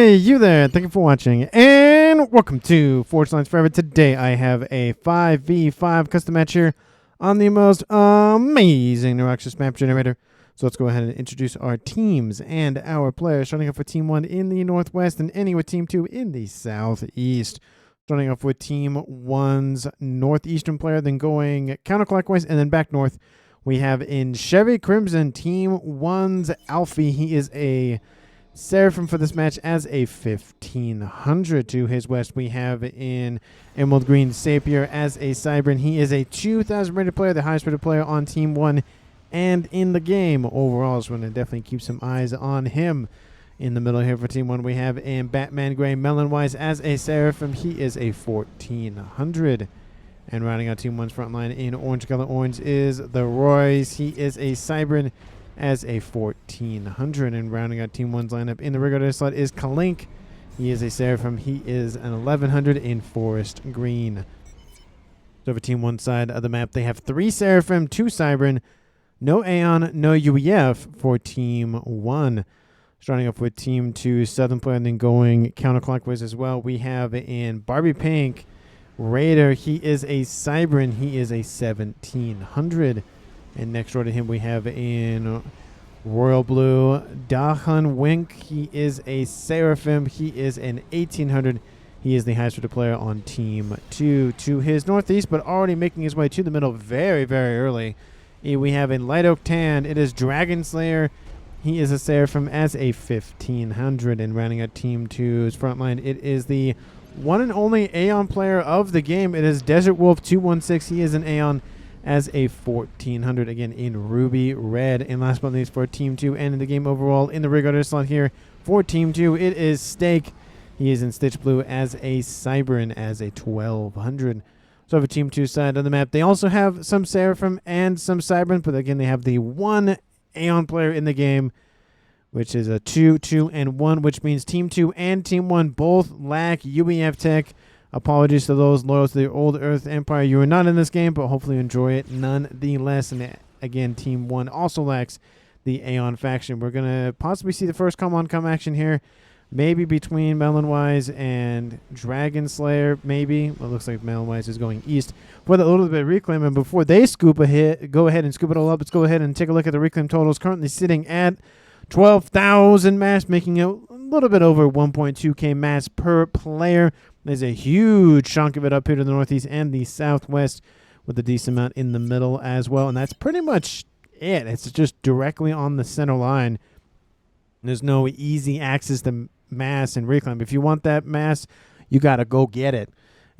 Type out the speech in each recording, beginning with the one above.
Hey, you there. Thank you for watching, and welcome to Forge Lines Forever. Today, I have a 5v5 custom match here on the most amazing Neuroxus map generator. So let's go ahead and introduce our teams and our players. Starting off with Team 1 in the Northwest and ending with Team 2 in the Southeast. Starting off with Team 1's Northeastern player, then going counterclockwise and then back north. We have in Chevy Crimson, Team 1's Alfie. He is a Seraphim for this match as a 1500. To his west, we have in Emerald Green Sapir as a Cybran. He is a 2000 rated player, the highest rated player on Team 1 and in the game overall. So we're going to definitely keep some eyes on him. In the middle here for Team 1, we have in Batman Gray Melonwise as a Seraphim. He is a 1400. And rounding out Team 1's front line in Orange Color Orange is the Royce. He is a Cybran as a 1400. And rounding out Team 1's lineup in the regular slot is Kalink. He is a Seraphim. He is an 1100 in Forest Green. So for Team 1 side of the map, they have 3 Seraphim, 2 Cybran, no Aeon, no UEF for Team 1. Starting off with Team 2 Southern player and then going counterclockwise as well, we have in Barbie Pink Raider. He is a Cybran. He is a 1700. And next door to him, we have in Royal Blue, Dahan Wink. He is a Seraphim. He is an 1800. He is the highest rated player on Team 2. To his northeast, but already making his way to the middle very, very early, we have in Light Oak Tan. It is Dragon Slayer. He is a Seraphim as a 1500. And rounding out Team 2's front line, it is the one and only Aeon player of the game. It is Desert Wolf 216. He is an Aeon as a 1400, again in Ruby Red. And last but not least for Team 2 and in the game overall in the regular slot here for Team 2, it is Steak. He is in Stitch Blue as a Cybran as a 1200. So for Team 2 side of the map, they also have some Seraphim and some Cybran, but again they have the one Aeon player in the game, which is a 2, 2, and 1, which means Team 2 and Team 1 both lack UEF tech. Apologies to those loyal to the old Earth Empire. You are not in this game, but hopefully you enjoy it nonetheless. And again, Team 1 also lacks the Aeon faction. We're going to possibly see the first come-on-come action here, maybe between Melonwise and Dragon Slayer, maybe. Well, it looks like Melonwise is going east for the little bit of reclaim. And before they scoop a hit, go ahead and scoop it all up. Let's go ahead and take a look at the reclaim totals. Currently sitting at 12,000 mass, making it a little bit over 1.2k mass per player. There's a huge chunk of it up here to the northeast and the southwest with a decent amount in the middle as well. And that's pretty much it. It's just directly on the center line. There's no easy access to mass and reclaim. If you want that mass, you got to go get it.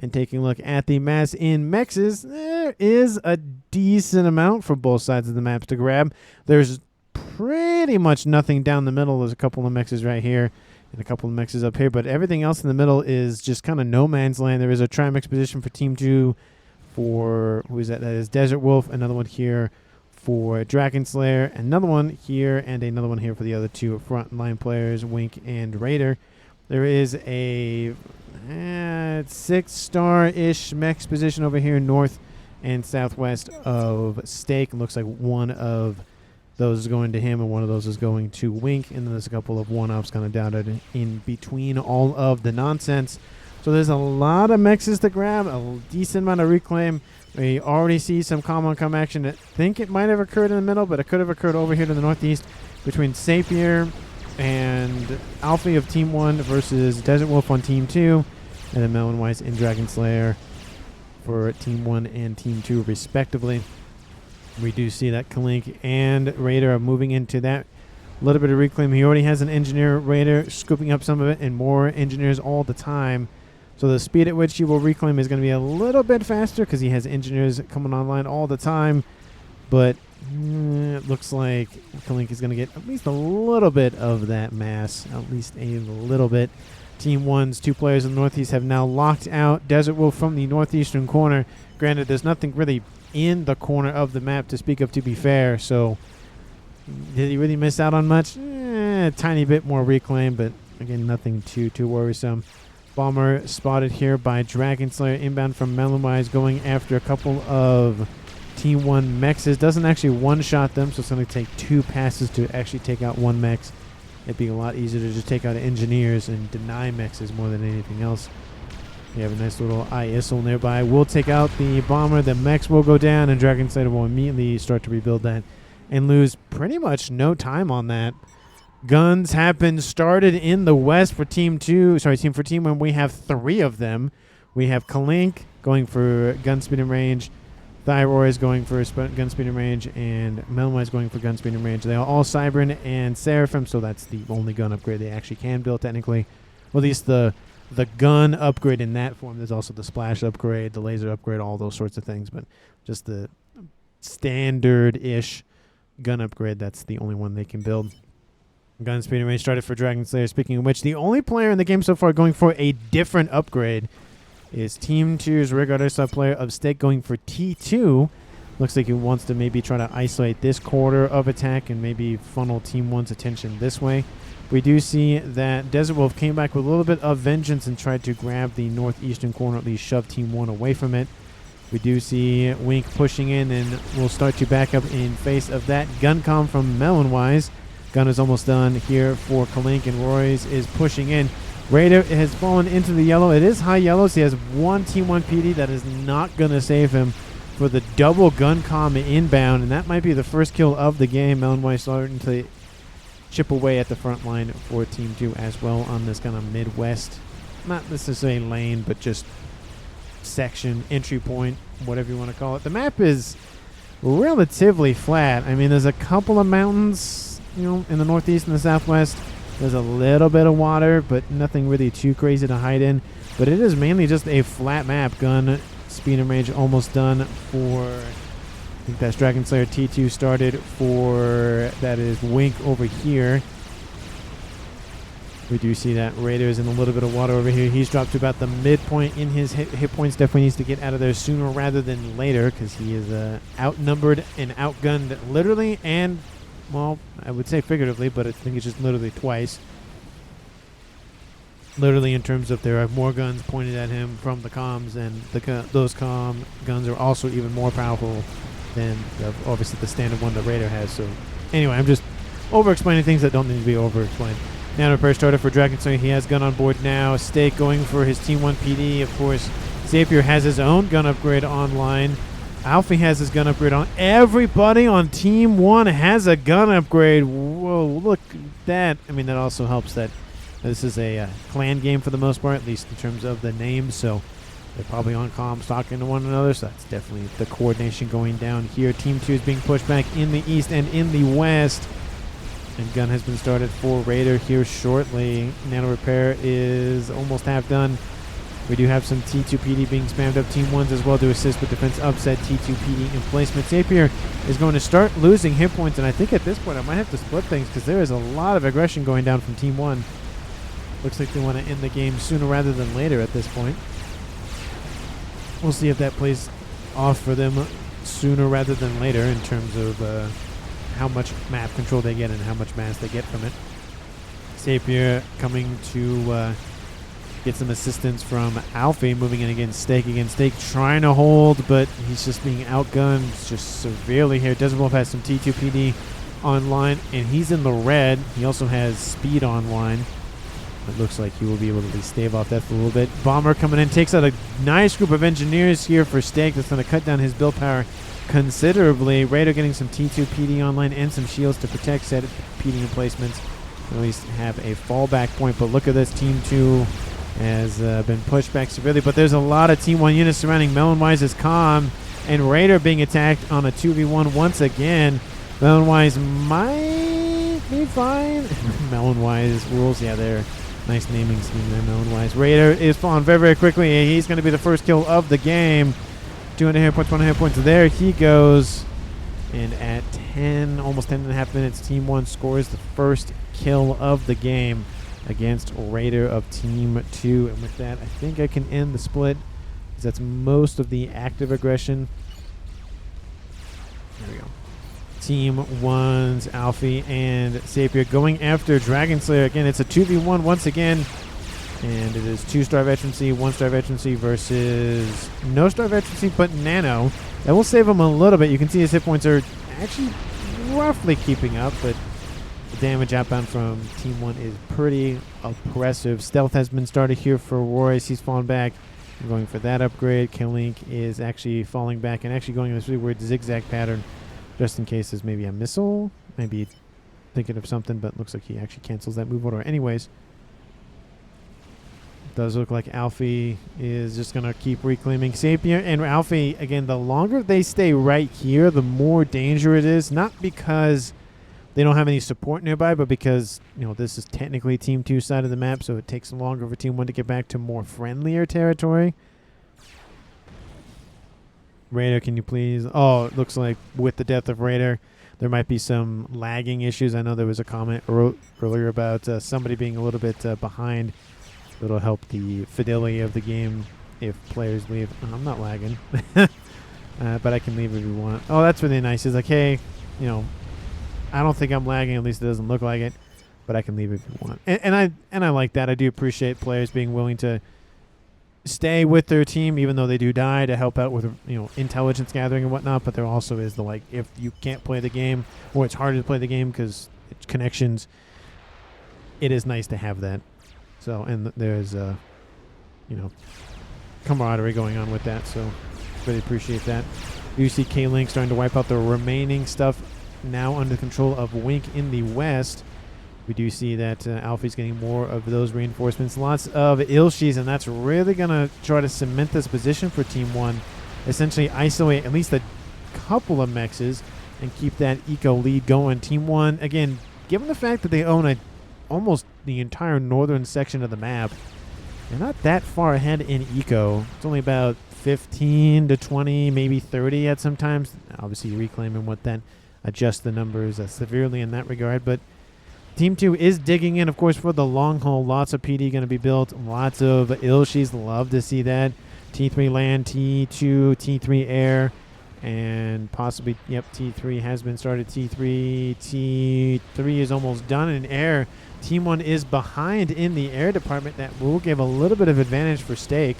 And taking a look at the mass in mexes, there is a decent amount for both sides of the maps to grab. There's pretty much nothing down the middle. There's a couple of mexes right here and a couple of mexes up here, but everything else in the middle is just kind of no man's land. There is a Trimex position for Team 2 for, who is that? That is Desert Wolf. Another one here for Dragon Slayer. Another one here and another one here for the other two front line players, Wink and Raider. There is a 6-star-ish mex position over here north and southwest of Steak. It looks like one of those is going to him, and one of those is going to Wink. And then there's a couple of one-ups kind of dotted in between all of the nonsense. So there's a lot of mexes to grab, a decent amount of reclaim. We already see some come-on-come action. I think it might have occurred in the middle, but it could have occurred over here to the northeast between Sapir and Alfie of Team 1 versus Desert Wolf on Team 2, and then Melonwise and Dragon Slayer for Team 1 and Team 2 respectively. We do see that Kalink and Raider are moving into that little bit of reclaim. He already has an engineer Raider scooping up some of it and more engineers all the time. So the speed at which he will reclaim is going to be a little bit faster because he has engineers coming online all the time. But it looks like Kalink is going to get at least a little bit of that mass, at least a little bit. Team 1's 2 players in the northeast have now locked out Desert Wolf from the northeastern corner. Granted, there's nothing really in the corner of the map to speak of, to be fair, so did he really miss out on much? A tiny bit more reclaim, but again, nothing too worrisome. Bomber spotted here by Dragon Slayer inbound from Melonwise, going after a couple of Team 1 mexes. Doesn't actually one-shot them, so it's going to take 2 passes to actually take out one mex. it'd be a lot easier to just take out engineers and deny mexes more than anything else. We have a nice little ISL nearby. We'll take out the bomber. The mechs will go down, and Dragon Slayer will immediately start to rebuild that and lose pretty much no time on that. Guns have been started in the west for Team 2. Sorry, Team 1. We have 3 of them. We have Kalink going for gun speed and range. Thyroid is going for gun speed and range, and Melma is going for gun speed and range. They are all Cybern and Seraphim, so that's the only gun upgrade they actually can build technically. Well, at least the gun upgrade in that form. There's also the splash upgrade, the laser upgrade, all those sorts of things, but just the standard-ish gun upgrade, that's the only one they can build. Gun speed and range started for Dragon Slayer. Speaking of which, the only player in the game so far going for a different upgrade is Team 2's Regardless sub-player of Stake going for T2. Looks like he wants to maybe try to isolate this quarter of attack and maybe funnel Team 1's attention this way. We do see that Desert Wolf came back with a little bit of vengeance and tried to grab the northeastern corner, at least shove Team 1 away from it. We do see Wink pushing in, and we'll start to back up in face of that. Guncom from Melonwise. Gun is almost done here for Kalink, and Roy's is pushing in. Raider has fallen into the yellow. It is high yellow, so he has one Team 1 PD that is not going to save him for the double Guncom inbound, and that might be the first kill of the game. Melonwise starting to chip away at the front line for Team 2 as well on this kind of Midwest, not necessarily lane, but just section, entry point, whatever you want to call it. The map is relatively flat. I mean, there's a couple of mountains, in the northeast and the southwest. There's a little bit of water, but nothing really too crazy to hide in. But it is mainly just a flat map. Gun speed and range almost done for, I think that's Dragon Slayer. T2 started for, that is Wink over here. We do see that Raider is in a little bit of water over here. He's dropped to about the midpoint in his hit points. Definitely needs to get out of there sooner rather than later, because he is outnumbered and outgunned literally and, well, I would say figuratively, but I think it's just literally twice. Literally in terms of there are more guns pointed at him from the comms, and those comm guns are also even more powerful than obviously the standard one that Raider has. So anyway, I'm just over-explaining things that don't need to be over-explained. Now repair started for Dragon Slayer. He has gun on board now. Stake going for his Team 1 PD. Of course, Zapier has his own gun upgrade online. Alfie has his gun upgrade on. Everybody on Team 1 has a gun upgrade. Whoa, look at that. I mean, that also helps that this is a clan game for the most part, at least in terms of the names. So they're probably on comms talking to one another. So that's definitely the coordination going down here. Team 2 is being pushed back in the east and in the west. And gun has been started for Raider here shortly. Nano repair is almost half done. We do have some T2 PD being spammed up. Team 1's as well to assist with defense upset. T2 PD in placement. Zapier is going to start losing hit points, and I think at this point I might have to split things because there is a lot of aggression going down from Team 1. Looks like they want to end the game sooner rather than later at this point. We'll see if that plays off for them sooner rather than later in terms of how much map control they get and how much mass they get from it. Zapier coming to get some assistance from Alfie, moving in against Stake. Trying to hold, but he's just being outgunned just severely here. Desert Wolf has some T2 PD online, and he's in the red. He also has speed online. It looks like he will be able to at least stave off that for a little bit. Bomber coming in, takes out a nice group of engineers here for Stake. That's going to cut down his build power considerably. Raider getting some T2 PD online and some shields to protect said PD emplacements. At least have a fallback point, but look at this. Team 2 has been pushed back severely, but there's a lot of Team 1 units surrounding Melonwise's comm, and Raider being attacked on a 2v1 once again. Melonwise might be fine. Melonwise rules, yeah, they're nice naming scheme there, Melonwise. Raider is falling very, very quickly. He's going to be the first kill of the game. 200 hit points, 100 hit points. There he goes. And at 10, almost 10 and a half minutes, Team 1 scores the first kill of the game against Raider of Team 2. And with that, I think I can end the split, because that's most of the active aggression. There we go. Team 1's Alfie and Zapier going after Dragon Slayer. Again, it's a 2v1 once again. And it is 2-star veterancy, 1-star veterancy versus no-star veterancy, but Nano. That will save him a little bit. You can see his hit points are actually roughly keeping up, but The damage outbound from Team 1 is pretty oppressive. Stealth has been started here for Royce. He's fallen back. I'm going for that upgrade. K-Link is actually falling back and actually going in this really weird zigzag pattern just in case there's maybe a missile. Maybe thinking of something, but looks like he actually cancels that move order anyways. Does look like Alfie is just going to keep reclaiming Sapien. And Alfie, again, the longer they stay right here, the more danger it is. Not because they don't have any support nearby, but because, you know, this is technically Team 2 side of the map, so it takes longer for Team 1 to get back to more friendlier territory. Raider, can you please? Oh, it looks like with the death of Raider, there might be some lagging issues. I know there was a comment earlier about somebody being a little bit behind. It'll help the fidelity of the game if players leave. Oh, I'm not lagging. But I can leave if you want. Oh, that's really nice. It's like, hey, you know, I don't think I'm lagging. At least it doesn't look like it. But I can leave if you want. And I like that. I do appreciate players being willing to stay with their team even though they do die to help out with, you know, intelligence gathering and whatnot. But there also is the, like, if you can't play the game or it's harder to play the game because it's connections, it is nice to have that. So, and there's, you know, camaraderie going on with that. So, really appreciate that. You see K-Link starting to wipe out the remaining stuff now under control of Wink in the west. We do see that Alfie's getting more of those reinforcements. Lots of Ilshis, and that's really going to try to cement this position for Team 1. Essentially isolate at least a couple of mexes and keep that eco lead going. Team 1, again, given the fact that they own almost the entire northern section of the map, they're not that far ahead in eco. It's only about 15 to 20, maybe 30 at some times. Obviously, reclaiming what that adjusts the numbers severely in that regard. But Team 2 is digging in, of course, for the long haul. Lots of PD going to be built. Lots of Ilshis. Love to see that. T3 land, T2, T3 air, and possibly, yep, T3 has been started. T3 is almost done in air. Team 1 is behind in the air department. That will give a little bit of advantage for Stake.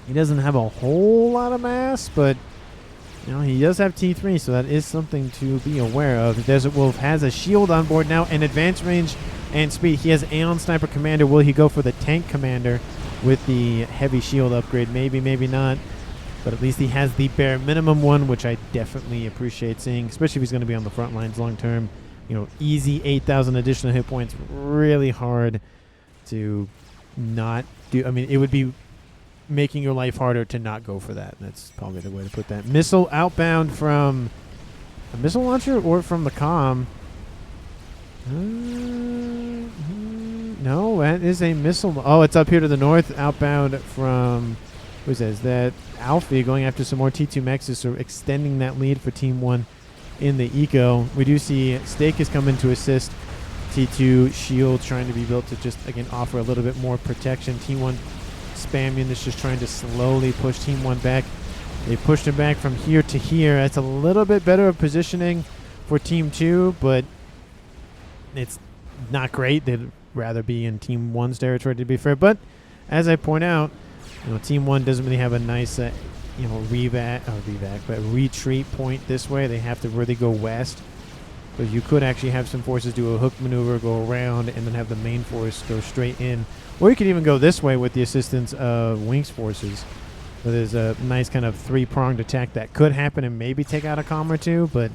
He doesn't have a whole lot of mass, but you know, he does have T3, so that is something to be aware of. Desert Wolf has a shield on board now, and advanced range and speed. He has Aeon Sniper Commander. Will he go for the Tank Commander with the heavy shield upgrade? Maybe, maybe not. But at least he has the bare minimum one, which I definitely appreciate seeing, especially if he's going to be on the front lines long term. You know, easy 8,000 additional hit points. Really hard to not do. I mean, it would be making your life harder to not go for that. That's probably the way to put that. Missile outbound from a missile launcher or from the comm? No, that is a missile. Oh, it's up here to the north. Outbound from, who says that? Alfie going after some more T2 mexes, so extending that lead for Team 1 in the eco. We do see Stake is coming to assist. T2 shield trying to be built to just, again, offer a little bit more protection. Team 1 Spamian is just trying to slowly push Team 1 back. They pushed him back from here to here. That's a little bit better of positioning for Team 2, but it's not great. They'd rather be in Team 1's territory, to be fair. But as I point out, you know, Team 1 doesn't really have a nice, you know, but retreat point this way. They have to really go west. But you could actually have some forces do a hook maneuver, go around, and then have the main force go straight in. Or you could even go this way with the assistance of Wink's forces. So there's a nice kind of three-pronged attack that could happen and maybe take out a comm or two. But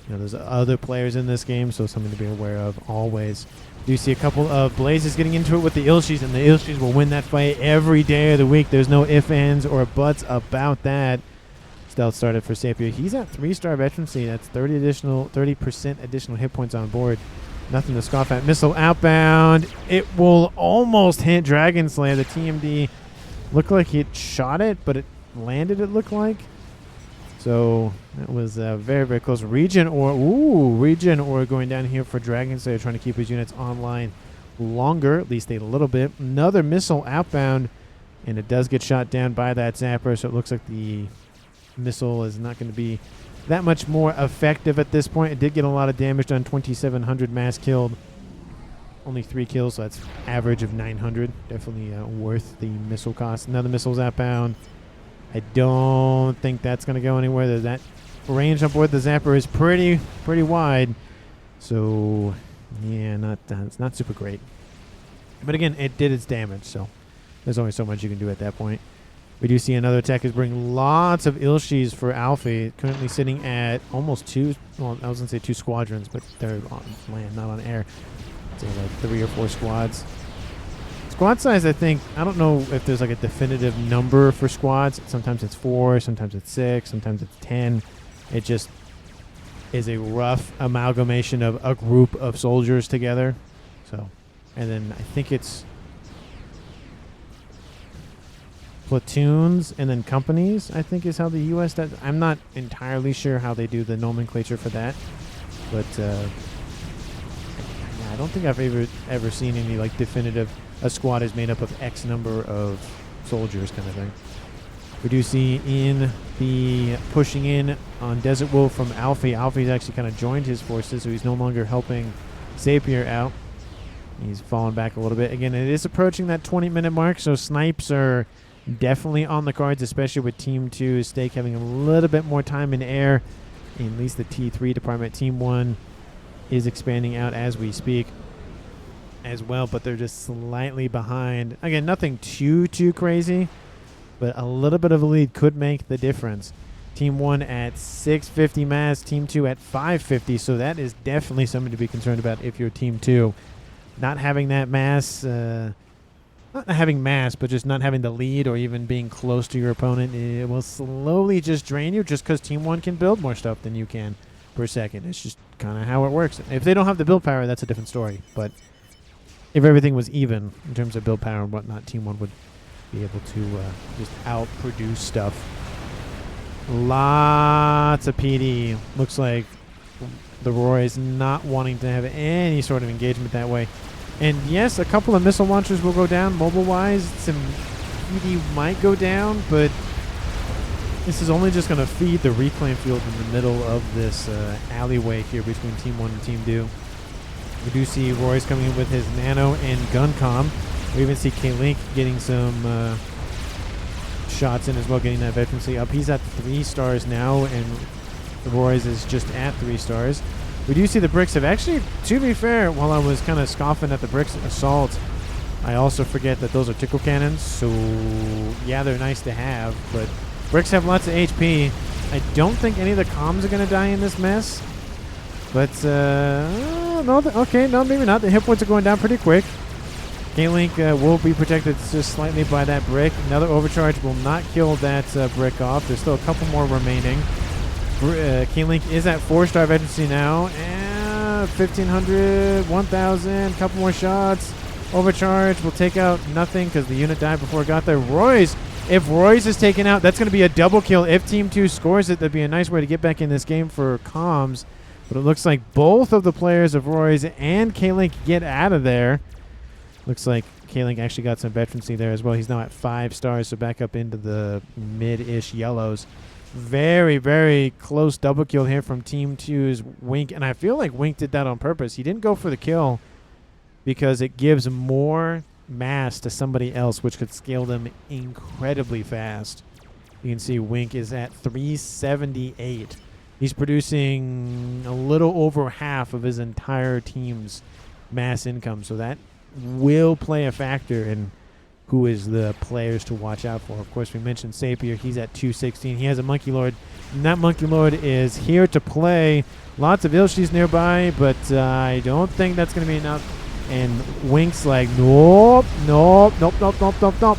you know, there's other players in this game, so something to be aware of always. You see a couple of Blazes getting into it with the Ilshis, and the Ilshis will win that fight every day of the week. There's no ifs, ands, or buts about that. Stealth started for Sapir. He's at 3-star veterancy. That's 30% additional hit points on board. Nothing to scoff at. Missile outbound. It will almost hit Dragon Slayer. The TMD looked like it shot it, but it landed, it looked like. So that was very, very close. Regen Ore going down here for Dragon Slayer, trying to keep his units online longer, at least a little bit. Another missile outbound, and it does get shot down by that Zapper, so it looks like the missile is not going to be that much more effective at this point. It did get a lot of damage done, 2,700 mass killed. Only 3 kills, so that's average of 900. Definitely worth the missile cost. Another missile's outbound. I don't think that's going to go anywhere. That range on board the Zapper is pretty wide. So, yeah, it's not super great. But again, it did its damage, so there's only so much you can do at that point. We do see another attack is bringing lots of Ilshis for Alfie, currently sitting at almost two, well, I was going to say 2 squadrons, but they're on land, not on air. So like 3 or 4 squads. Squad size, I think, I don't know if there's like a definitive number for squads. Sometimes it's 4, sometimes it's 6, sometimes it's 10. It just is a rough amalgamation of a group of soldiers together. So, and then I think it's platoons and then companies, I think, is how the U.S. does. I'm not entirely sure how they do the nomenclature for that, but I don't think I've ever seen any like definitive. A squad is made up of X number of soldiers kind of thing. We do see in the pushing in on Desert Wolf from Alfie. Alfie's actually kind of joined his forces, so he's no longer helping Sapir out. He's fallen back a little bit. Again, it is approaching that 20-minute mark, so snipes are definitely on the cards, especially with Team 2 Stake having a little bit more time in air. At least the T3 department. Team 1 is expanding out as we speak as well, but they're just slightly behind. Again, nothing too crazy, but a little bit of a lead could make the difference. Team 1 at 650 mass, Team 2 at 550, so that is definitely something to be concerned about if you're Team 2. Not having that mass, not having mass, but just not having the lead or even being close to your opponent, it will slowly just drain you just because Team 1 can build more stuff than you can per second. It's just kind of how it works. If they don't have the build power, that's a different story, but if everything was even in terms of build power and whatnot, Team 1 would be able to just outproduce stuff. Lots of PD. Looks like the Roy is not wanting to have any sort of engagement that way. And yes, a couple of missile launchers will go down mobile-wise. Some PD might go down, but this is only just going to feed the reclaim field in the middle of this alleyway here between Team 1 and Team 2. We do see Roy's coming in with his nano and gun comm. We even see K-Link getting some shots in as well, getting that veterancy up. He's at 3 stars now, and Roy's is just at 3 stars. We do see the bricks have actually, to be fair, while I was kind of scoffing at the bricks assault, I also forget that those are tickle cannons. So, yeah, they're nice to have, but bricks have lots of HP. I don't think any of the comms are going to die in this mess. But, no, okay, no, maybe not. The hit points are going down pretty quick. K-Link will be protected just slightly by that brick. Another overcharge will not kill that brick off. There's still a couple more remaining. K-Link is at 4-star veterancy now. And 1,500, 1,000, couple more shots. Overcharge will take out nothing because the unit died before it got there. Roy's, if Roy's is taken out, that's going to be a double kill. If Team 2 scores it, that'd be a nice way to get back in this game for comms. But it looks like both of the players of Roy's and K-Link get out of there. Looks like K-Link actually got some veterancy there as well. He's now at 5 stars, so back up into the mid-ish yellows. Very, very close double kill here from Team 2's Wink. And I feel like Wink did that on purpose. He didn't go for the kill because it gives more mass to somebody else, which could scale them incredibly fast. You can see Wink is at 378. He's producing a little over half of his entire team's mass income. So that will play a factor in who is the players to watch out for. Of course, we mentioned Sapir. He's at 216. He has a Monkey Lord. And that Monkey Lord is here to play. Lots of Ilshis nearby, but I don't think that's going to be enough. And Wink's like, nope.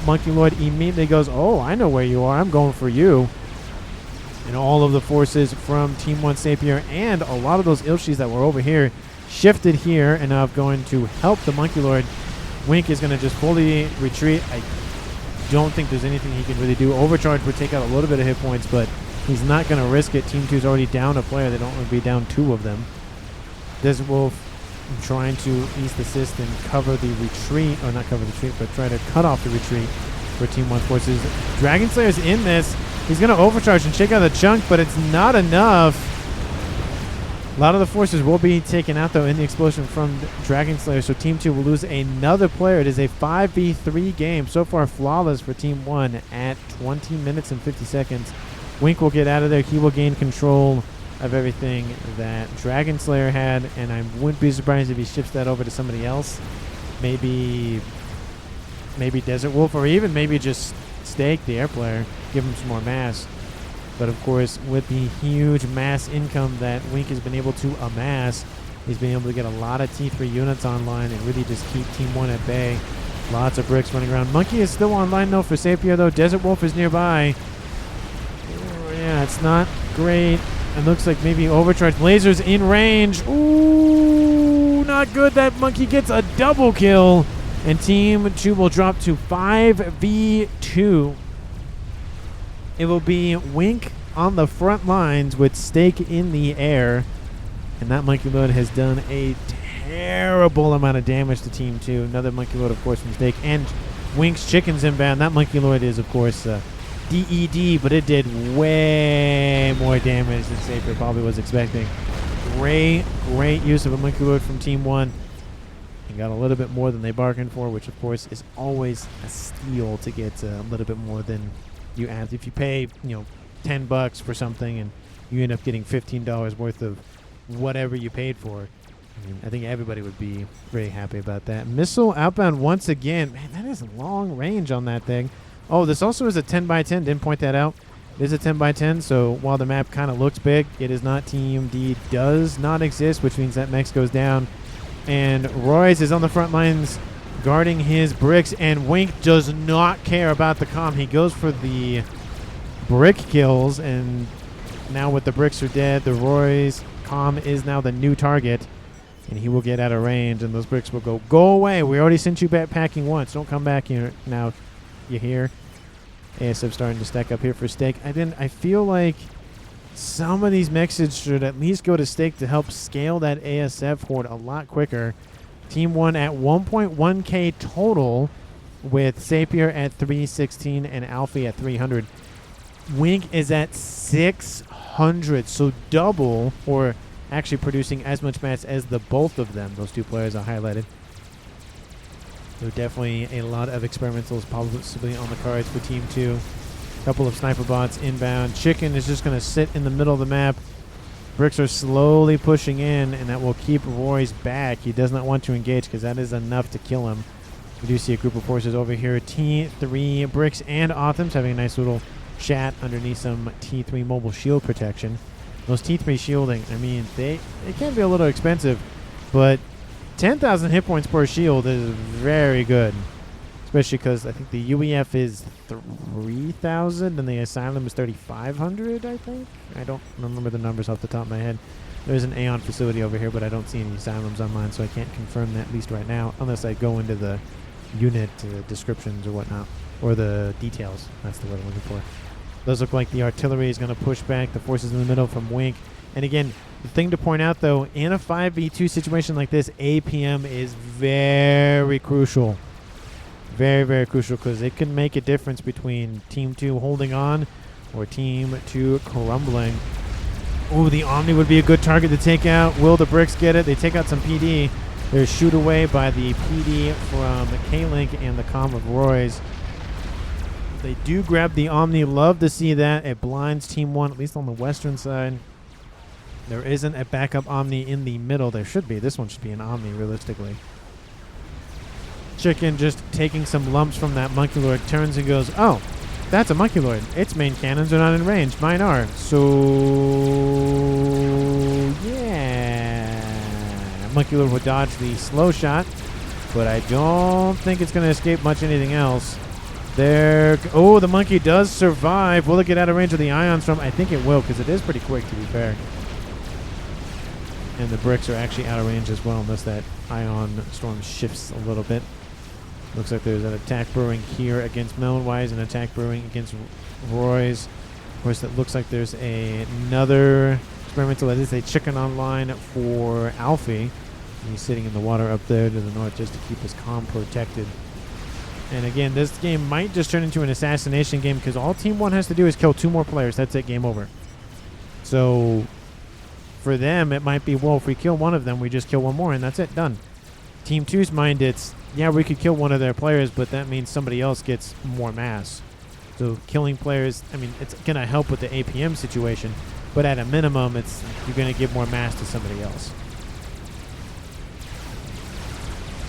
Monkey Lord immediately goes, oh, I know where you are. I'm going for you. And all of the forces from Team 1 Sapir and a lot of those Ilshis that were over here shifted here and now going to help the Monkey Lord. Wink is going to just fully retreat. I don't think there's anything he can really do. Overcharge would take out a little bit of hit points, but he's not going to risk it. Team 2 is already down a player. They don't want to be down 2 of them. Desert Wolf trying to east assist and cover the retreat, or not cover the retreat, but try to cut off the retreat for Team 1 forces. Dragon Slayer's in this. He's going to overcharge and shake out the chunk, but it's not enough. A lot of the forces will be taken out, though, in the explosion from Dragon Slayer, so Team 2 will lose another player. It is a 5v3 game. So far, flawless for Team 1 at 20 minutes and 50 seconds. Wink will get out of there. He will gain control of everything that Dragon Slayer had, and I wouldn't be surprised if he shifts that over to somebody else. Maybe Desert Wolf, or even maybe just Stake, the air player, give him some more mass. But of course, with the huge mass income that Wink has been able to amass, he's been able to get a lot of T3 units online and really just keep Team 1 at bay. Lots of bricks running around. Monkey is still online though for Sapir though. Desert Wolf is nearby. Oh, yeah, it's not great. It looks like maybe overcharged lasers in range. Ooh, not good. That Monkey gets a double kill. And Team 2 will drop to 5v2. It will be Wink on the front lines with Stake in the air. And that Monkey Lord has done a terrible amount of damage to Team 2. Another Monkey Lord, of course, from Stake. And Wink's Chickens inbound. That Monkey Lord is, of course, DED, but it did way more damage than Sapir probably was expecting. Great use of a Monkey Lord from Team 1. And got a little bit more than they bargained for, which, of course, is always a steal to get a little bit more than you add. If you pay, $10 for something and you end up getting $15 worth of whatever you paid for, I think everybody would be very happy about that. Missile outbound once again. Man, that is long range on that thing. Oh, this also is a 10x10. Didn't point that out. It is a 10x10, so while the map kind of looks big, it is not. Team D does not exist, which means that Mex goes down. And Royce is on the front lines guarding his bricks, and Wink does not care about the comm. He goes for the brick kills, and now with the bricks are dead, the Roy's comm is now the new target, and he will get out of range, and those bricks will go away. We already sent you back packing once. Don't come back here now. You hear? ASF starting to stack up here for Stake. I feel like some of these mixes should at least go to Stake to help scale that ASF horde a lot quicker. Team 1 at 1.1k total, with Sapir at 316 and Alfie at 300. Wink is at 600, so double, or actually producing as much mass as the both of them. Those two players are highlighted. So definitely a lot of experimentals possibly on the cards for Team 2. Couple of sniper bots inbound. Chicken is just going to sit in the middle of the map. Bricks are slowly pushing in, and that will keep Roy's back. He does not want to engage because that is enough to kill him. We do see a group of forces over here. T3 Bricks and Autumn's having a nice little chat underneath some T3 mobile shield protection. Those T3 shielding, they can be a little expensive, but 10,000 hit points per shield is very good. Especially because I think the UEF is 3,000 and the Asylum is 3,500, I think. I don't remember the numbers off the top of my head. There's an Aeon facility over here, but I don't see any Asylums on mine, so I can't confirm that at least right now, unless I go into the unit descriptions or whatnot, or the details. That's the word I'm looking for. Those look like the artillery is going to push back the forces in the middle from Wink. And again, the thing to point out, though, in a 5v2 situation like this, APM is very crucial. Very, very crucial, because it can make a difference between Team 2 holding on or Team 2 crumbling. Oh, the Omni would be a good target to take out. Will the Bricks get it? They take out some PD. They're shoot away by the PD from K-Link and the comm of Roy's. They do grab the Omni. Love to see that. It blinds Team 1, at least on the western side. There isn't a backup Omni in the middle. There should be. This one should be an Omni, realistically. Chicken just taking some lumps from that Monkey Lord, turns and goes, oh, that's a Monkey Lord. Its main cannons are not in range. Mine are. So, yeah. Monkey Lord will dodge the slow shot, but I don't think it's going to escape much anything else. There. Oh, the Monkey does survive. Will it get out of range of the Ions from? I think it will, because it is pretty quick, to be fair. And the Bricks are actually out of range as well, unless that Ion Storm shifts a little bit. Looks like there's an attack brewing here against Melonwise, and an attack brewing against Roy's. Of course, it looks like there's another experimental, that is a chicken online for Alfie. He's sitting in the water up there to the north just to keep his comm protected. And again, this game might just turn into an assassination game, because all Team 1 has to do is kill 2 more players. That's it, game over. So for them, it might be, well, if we kill one of them, we just kill one more, and that's it, done. Team 2's mind, it's, yeah, we could kill one of their players, but that means somebody else gets more mass. So killing players, it's going to help with the APM situation, but at a minimum, you're going to give more mass to somebody else.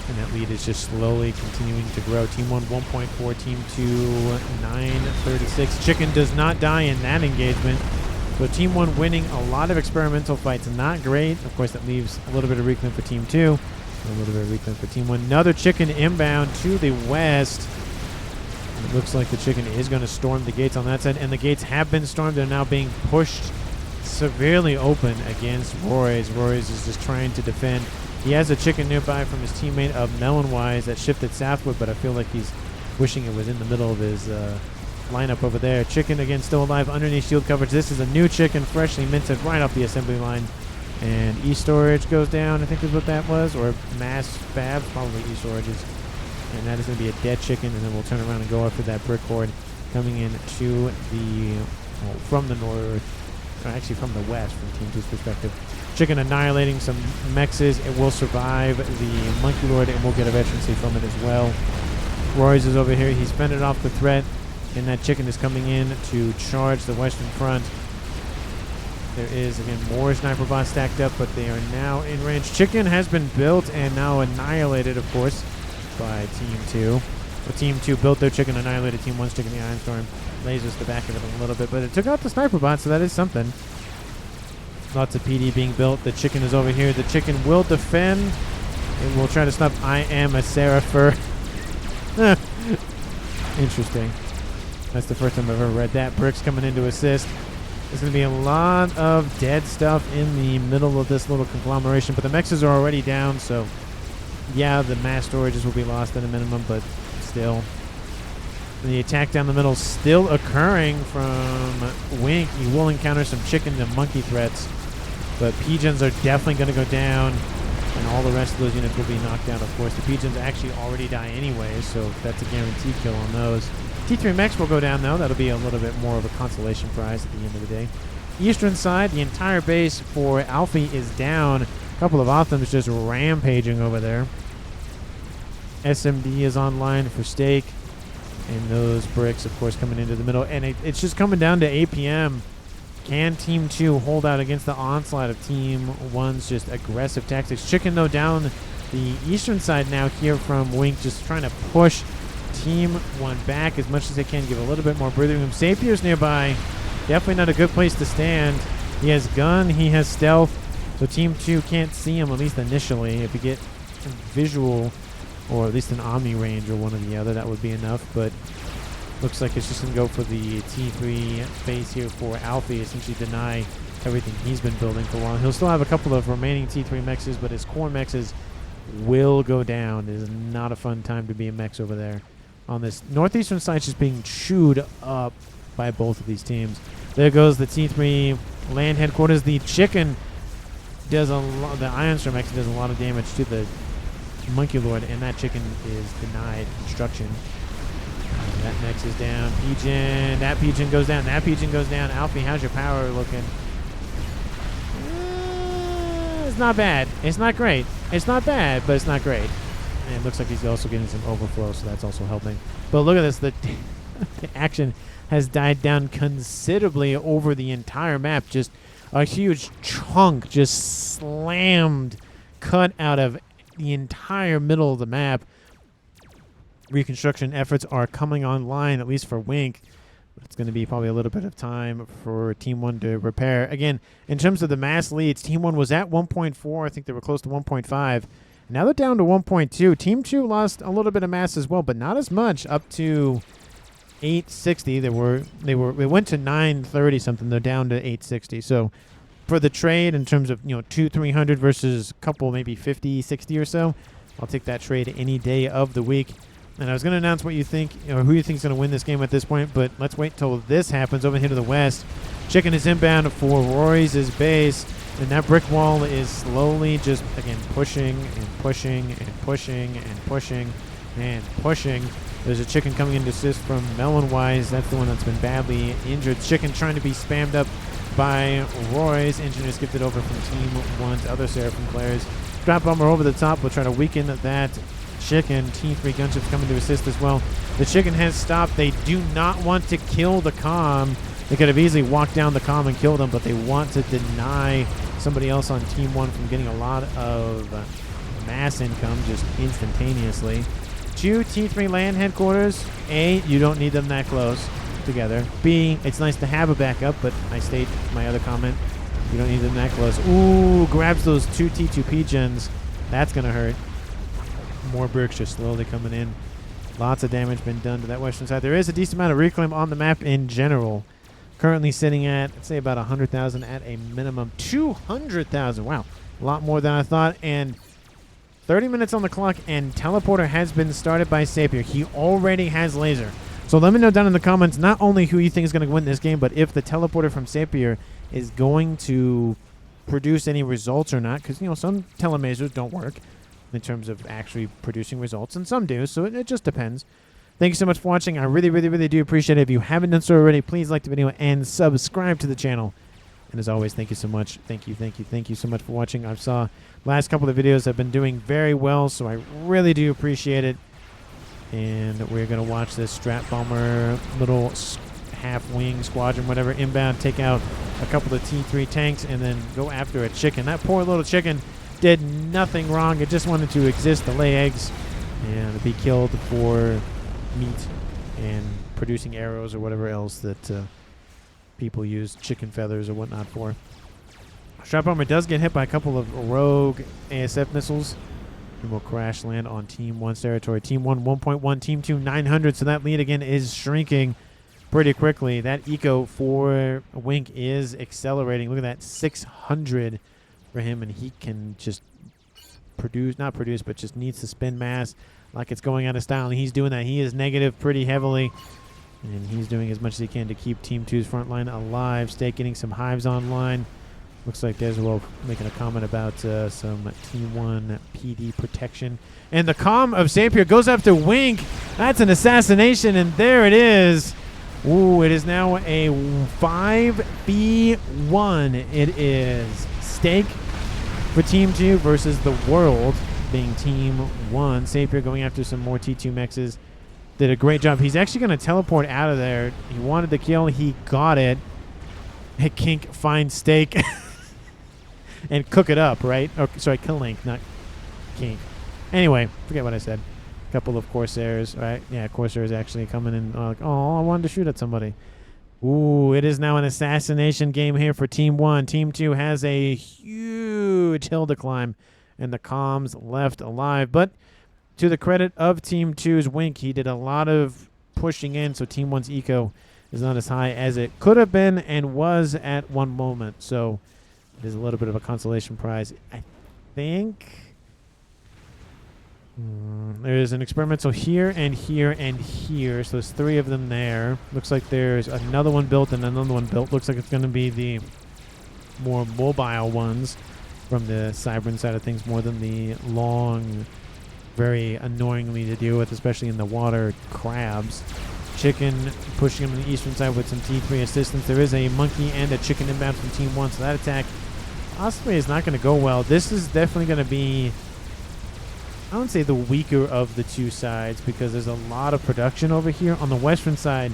And that lead is just slowly continuing to grow. Team 1, 1.4. Team 2, 9.36. Chicken does not die in that engagement. So Team 1 winning a lot of experimental fights. Not great. Of course, that leaves a little bit of reclaim for Team 2. A little bit of reclaim for Team 1. Another chicken inbound to the west. It looks like the chicken is going to storm the gates on that side. And the gates have been stormed. They're now being pushed severely open against Roy's. Roy's is just trying to defend. He has a chicken nearby from his teammate of Melonwise that shifted southward, but I feel like he's wishing it was in the middle of his lineup over there. Chicken, again, still alive underneath shield coverage. This is a new chicken, freshly minted right off the assembly line. And E-Storage goes down, I think is what that was, or Mass Fab, probably E-Storages. And that is going to be a dead chicken, and then we'll turn around and go after that brick horde coming in to the, well, from the north, or actually from the west, from Team 2's perspective. Chicken annihilating some mexes. It will survive the Monkey Lord, and we'll get a veterancy from it as well. Roy's is over here. He's fended off the threat, and that chicken is coming in to charge the western front. There is, again, more sniper bots stacked up, but they are now in range. Chicken has been built and now annihilated, of course, by Team 2. But Team 2 built their chicken, annihilated Team 1's chicken, the Ironstorm. Lasers the back of it a little bit, but it took out the sniper bot, so that is something. Lots of PD being built. The chicken is over here. The chicken will defend. It will try to stop I am a Serapher. Interesting. That's the first time I've ever read that. Bricks coming in to assist. There's going to be a lot of dead stuff in the middle of this little conglomeration, but the mexes are already down, so yeah, the mass storages will be lost at a minimum, but still. The attack down the middle still occurring from Wink. He will encounter some chicken and monkey threats, but pigeons are definitely going to go down, and all the rest of those units will be knocked down, of course. The pigeons actually already die anyway, so that's a guaranteed kill on those. T3 mechs will go down, though. That'll be a little bit more of a consolation prize at the end of the day. Eastern side, the entire base for Alfie is down. A couple of Othams just rampaging over there. SMD is online for Stake. And those bricks, of course, coming into the middle. And it's just coming down to APM. Can Team 2 hold out against the onslaught of Team 1's just aggressive tactics? Chicken, though, down the eastern side now here from Wink, just trying to push Team 1 back as much as they can, give a little bit more breathing room. Sapier's nearby. Definitely not a good place to stand. He has gun, he has stealth, so Team 2 can't see him, at least initially. If you get visual, or at least an Omni range or one or the other, that would be enough, but looks like it's just going to go for the T3 base here for Alfie, essentially deny everything he's been building for a while. He'll still have a couple of remaining T3 mexes, but his core mexes will go down. It is not a fun time to be a mex over there. On this northeastern side, just being chewed up by both of these teams. There goes the T3 land headquarters. The chicken does a lot, the Ironstorm X does a lot of damage to the Monkey Lord, and that chicken is denied construction. That Mex is down. Pigeon. That Pigeon goes down. That Pigeon goes down. Alfie, how's your power looking? It's not bad. It's not great. It's not bad, but it's not great. And it looks like he's also getting some overflow, so that's also helping. But look at this. The action has died down considerably over the entire map. Just a huge chunk just slammed, cut out of the entire middle of the map. Reconstruction efforts are coming online, at least for Wink. But it's going to be probably a little bit of time for Team 1 to repair. Again, in terms of the mass leads, Team 1 was at 1.4. I think they were close to 1.5. Now they're down to 1.2. Team 2 lost a little bit of mass as well, but not as much, up to 860. They went to 930 something. They're down to 860. So for the trade, in terms of 200-300 versus a couple, maybe 50, 60 or so, I'll take that trade any day of the week. And I was going to announce what you think, or who you think is going to win this game at this point, but let's wait till this happens. Over here to the west, Chicken is inbound for Roy's base, and that brick wall is slowly just, again, pushing and pushing and pushing and pushing and pushing. There's a Chicken coming in to assist from Melonwise. That's the one that's been badly injured. Chicken trying to be spammed up by Roy's. Engineer skipped it over from Team 1's other Seraphim players. Drop bomber over the top will try to weaken that Chicken. T3 gunships coming to assist as well. The Chicken has stopped. They do not want to kill the comm. They could have easily walked down the comm and killed them, but they want to deny somebody else on Team 1 from getting a lot of mass income just instantaneously. 2, T3 land headquarters. A, you don't need them that close together. B, it's nice to have a backup, but I state my other comment, you don't need them that close. Ooh, grabs those 2 T2P gens. That's going to hurt. More bricks just slowly coming in. Lots of damage been done to that western side. There is a decent amount of reclaim on the map in general. Currently sitting at, let's say, about 100,000 at a minimum. 200,000. Wow. A lot more than I thought. And 30 minutes on the clock, and teleporter has been started by Sapir. He already has laser. So let me know down in the comments not only who you think is going to win this game, but if the teleporter from Sapir is going to produce any results or not. Because, you know, some telemasers don't work in terms of actually producing results, and some do. So it just depends. Thank you so much for watching. I really, really, really do appreciate it. If you haven't done so already, please like the video and subscribe to the channel. And as always, thank you so much. Thank you so much for watching. I saw last couple of videos have been doing very well, so I really do appreciate it. And we're going to watch this Strat Bomber little half-wing squadron, whatever, inbound, take out a couple of T3 tanks, and then go after a chicken. That poor little chicken did nothing wrong. It just wanted to exist to lay eggs and be killed for meat and producing arrows or whatever else that people use chicken feathers or whatnot for. Strat Bomber does get hit by a couple of rogue ASF missiles and will crash land on Team 1's territory. Team 1 1.1, Team 2 900, so that lead again is shrinking pretty quickly. That eco for Wink is accelerating. Look at that, 600 for him, and he can just not produce, but just needs to spin mass like it's going out of style, and he's doing that. He is negative pretty heavily, and he's doing as much as he can to keep Team 2's front line alive. State getting some hives online. Looks like Deswell making a comment about some Team 1 PD protection. And the comm of Sapir goes after Wink. That's an assassination, and there it is. Ooh, it is now a 5v1. It is Stake for Team 2 versus the World being Team 1. Sapir going after some more T2 mexes. Did a great job. He's actually going to teleport out of there. He wanted the kill. He got it. Hey, Kink, find Stake. And cook it up, right? Oh, sorry, kill Link, not Kink. Anyway, forget what I said. A couple of Corsairs, right? Yeah, Corsairs actually coming in. Like, oh, I wanted to shoot at somebody. Ooh, it is now an assassination game here for Team 1. Team 2 has a huge hill to climb, and the comms left alive. But to the credit of Team 2's Wink, he did a lot of pushing in, so Team 1's eco is not as high as it could have been and was at one moment. So it is a little bit of a consolation prize. I think there is an experimental here and here and here. So there's 3 of them there. Looks like there's another one built and another one built. Looks like it's going to be the more mobile ones from the Cybran side of things more than the long, very annoyingly to deal with, especially in the water, crabs. Chicken pushing him on the eastern side with some T3 assistance. There is a monkey and a chicken inbound from Team 1, so that attack possibly is not going to go well. This is definitely going to be, I wouldn't say the weaker of the two sides, because there's a lot of production over here. On the western side,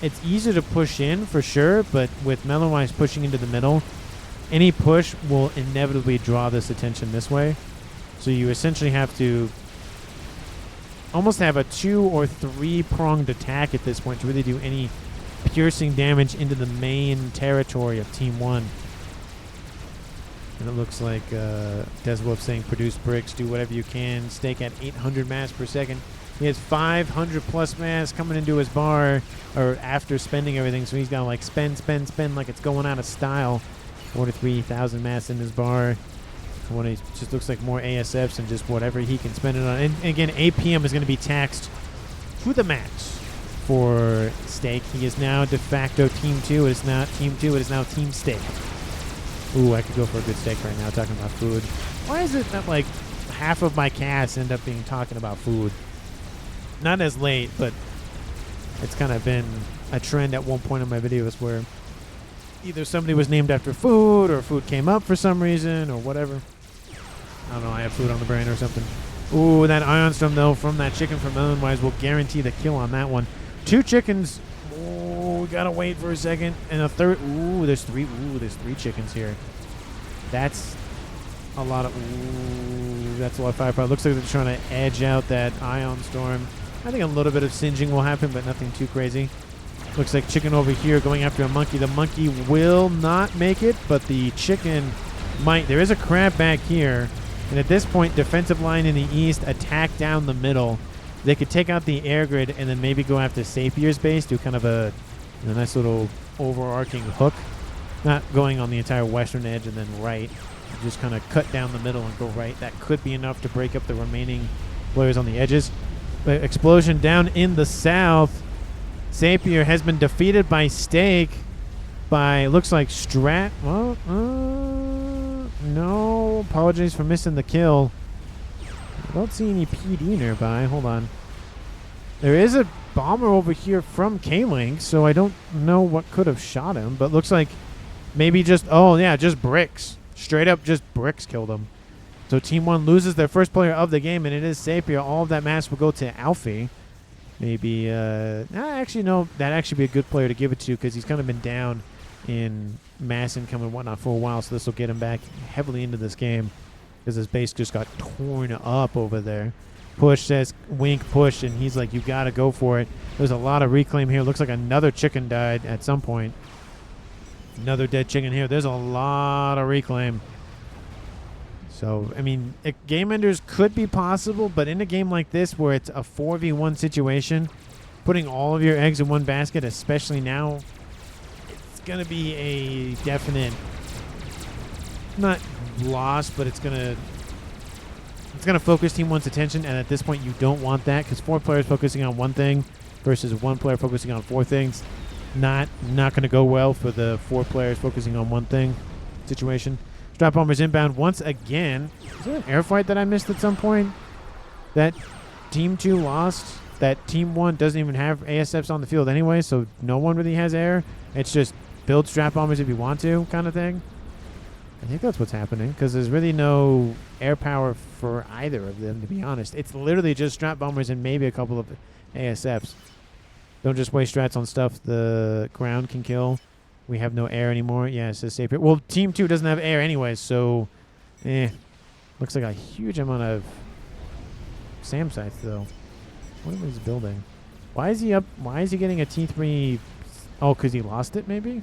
it's easier to push in for sure, but with Mellowise pushing into the middle, any push will inevitably draw this attention this way. So you essentially have to almost have a 2 or 3 pronged attack at this point to really do any piercing damage into the main territory of Team 1. And it looks like Deswolf saying produce bricks, do whatever you can. Stake at 800 mass per second. He has 500 plus mass coming into his bar, or after spending everything, so he's got to like spend like it's going out of style. 43,000 mass in his bar. When he just looks like more ASFs and just whatever he can spend it on. And again, APM is going to be taxed to the max for Stake. He is now de facto Team 2. It is not Team 2. It is now Team Stake. Ooh, I could go for a good steak right now talking about food. Why is it that like half of my casts end up being talking about food? Not as late, but it's kind of been a trend at one point in my videos where either somebody was named after food or food came up for some reason or whatever. I don't know, I have food on the brain or something. Ooh, that Ion Storm, though, from that chicken from Mellowise will guarantee the kill on that one. 2 chickens. Oh, we gotta wait for a second. And a third. Ooh, there's three. Ooh, there's 3 chickens here. That's a lot of. Ooh, that's a lot of firepower. Looks like they're trying to edge out that ion storm. I think a little bit of singeing will happen, but nothing too crazy. Looks like chicken over here going after a monkey. The monkey will not make it, but the chicken might. There is a crab back here. And at this point, defensive line in the east, attack down the middle. They could take out the air grid and then maybe go after Sapier's base, do kind of a nice little overarching hook. Not going on the entire western edge and then right. Just kind of cut down the middle and go right. That could be enough to break up the remaining players on the edges. But explosion down in the south. Sapier has been defeated by Steak. By, looks like Strat. Well, no. Apologies for missing the kill. I don't see any PD nearby. Hold on. There is a bomber over here from K-Link, so I don't know what could have shot him. But looks like maybe just, oh, yeah, just bricks. Straight up just bricks killed him. So Team 1 loses their first player of the game, and it is Sapir. All of that mass will go to Alfie. Maybe, actually, no, that'd actually be a good player to give it to because he's kind of been down in mass income and whatnot for a while, so this will get him back heavily into this game because his base just got torn up over there. Push says, Wink, push, and he's like, you got to go for it. There's a lot of reclaim here. Looks like another chicken died at some point. Another dead chicken here. There's a lot of reclaim. So, I mean, game enders could be possible, but in a game like this where it's a 4v1 situation, putting all of your eggs in one basket, especially now, it's going to be a definite, not loss, but it's going to focus Team 1's attention, and at this point you don't want that because 4 players focusing on one thing versus 1 player focusing on 4 things. Not going to go well for the 4 players focusing on one thing situation. Strap bombers inbound once again. Is there an air fight that I missed at some point? That Team 2 lost. That Team 1 doesn't even have ASFs on the field anyway, so no one really has air. It's just build strap bombers if you want to kind of thing. I think that's what's happening because there's really no air power for either of them, to be honest. It's literally just strap bombers and maybe a couple of ASFs. Don't just waste strats on stuff the ground can kill. We have no air anymore. Yeah, it says safe. Well, Team 2 doesn't have air anyway, so looks like a huge amount of SAM sites, though. What is he building? Why is he up? Why is he getting a T3? Oh, because he lost it, maybe?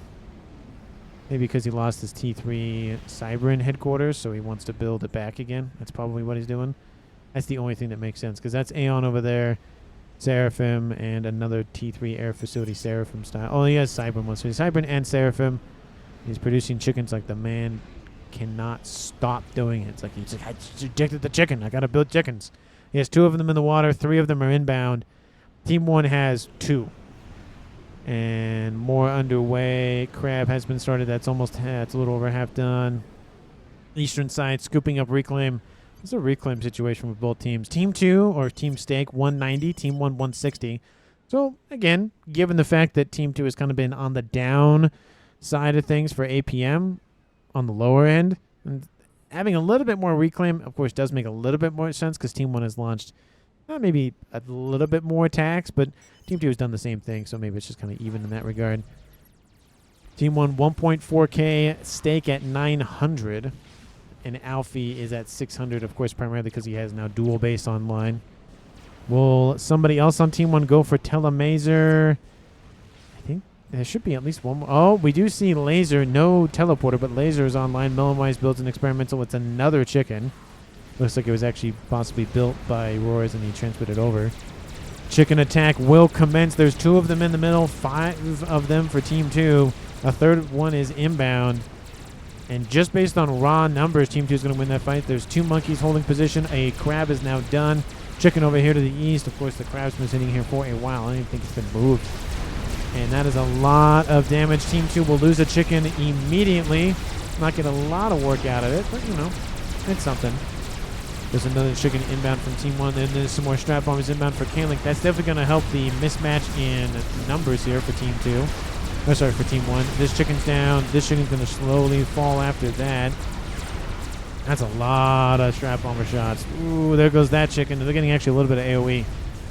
Maybe because he lost his T3 Cybern headquarters, so he wants to build it back again. That's probably what he's doing. That's the only thing that makes sense, because that's Aeon over there. Seraphim and another T3 air facility Seraphim style. Oh, he has Cybern one. So he's Cybern and Seraphim. He's producing chickens like the man cannot stop doing it. It's like he's like, I just ejected the chicken. I got to build chickens. He has 2 of them in the water. 3 of them are inbound. Team 1 has 2. And more underway. Crab has been started. That's almost it's a little over half done. Eastern side scooping up reclaim. It's a reclaim situation with both teams. Team 2 or Team Steak 190, Team 1 160. So again, given the fact that Team 2 has kind of been on the down side of things for APM on the lower end, and having a little bit more reclaim, of course, does make a little bit more sense because Team 1 has launched maybe a little bit more attacks, but Team 2 has done the same thing, so maybe it's just kind of even in that regard. Team 1 1.4K, Steak at 900. And Alfie is at 600, of course, primarily because he has now dual base online. Will somebody else on Team 1 go for Telemazer? I think there should be at least one more. Oh, we do see Laser. No teleporter, but Laser is online. Melonwise builds an experimental. It's another chicken. Looks like it was actually possibly built by Roars and he transmitted over. Chicken attack will commence. There's 2 of them in the middle. 5 of them for Team 2. A third one is inbound. And just based on raw numbers, Team 2 is going to win that fight. There's 2 monkeys holding position. A crab is now done. Chicken over here to the east. Of course, the crab's been sitting here for a while. I don't even think it's been moved. And that is a lot of damage. Team 2 will lose a chicken immediately. Not get a lot of work out of it, but, you know, it's something. There's another chicken inbound from Team 1. Then there's some more strap bombers inbound for K-Link. That's definitely going to help the mismatch in numbers here for Team 2. Oh, sorry, for Team 1. This chicken's down. This chicken's going to slowly fall after that. That's a lot of strap bomber shots. Ooh, there goes that chicken. They're getting actually a little bit of AoE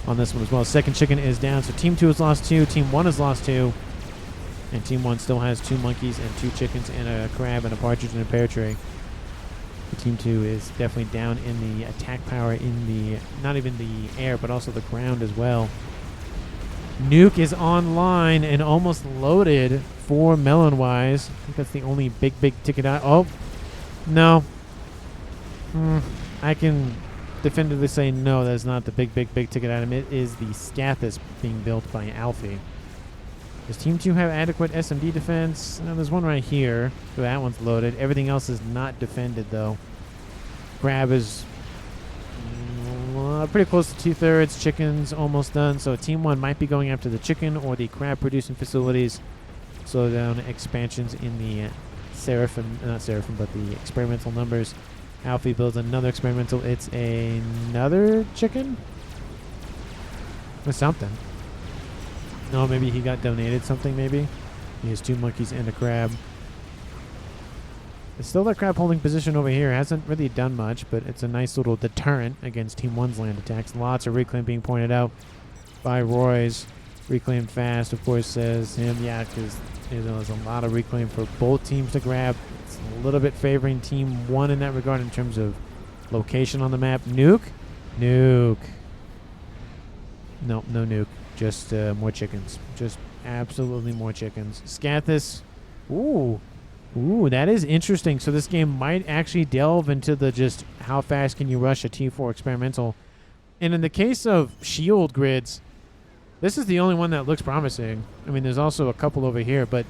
on this one as well. Second chicken is down. So Team 2 has lost 2. Team 1 has lost 2. And Team 1 still has 2 monkeys and 2 chickens and a crab and a partridge and a pear tree. Team 2 is definitely down in the attack power in the, not even the air, but also the ground as well. Nuke is online and almost loaded for Melon-wise. I think that's the only big ticket. Oh, no. I can definitively say no, that's not the big ticket item. It is the Scathis being built by Alfie. Does Team 2 have adequate SMD defense? There's one right here. So that one's loaded. Everything else is not defended, though. Crab is pretty close to 2/3. Chicken's almost done. So Team 1 might be going after the chicken or the crab-producing facilities. Slow down expansions in the not Seraphim, but the experimental numbers. Alfie builds another experimental. It's another chicken? Or something. No, maybe he got donated something, maybe. He has 2 monkeys and a crab. It's still that crab holding position over here. Hasn't really done much, but it's a nice little deterrent against Team 1's land attacks. Lots of reclaim being pointed out by Roy's. Reclaim fast, of course, says him. Yeah, because there's a lot of reclaim for both teams to grab. It's a little bit favoring Team 1 in that regard in terms of location on the map. Nuke? Nuke. No nuke. Just more chickens. Just absolutely more chickens. Scathis. Ooh, that is interesting. So this game might actually delve into the just how fast can you rush a T4 experimental. And in the case of shield grids, this is the only one that looks promising. I mean, there's also a couple over here, but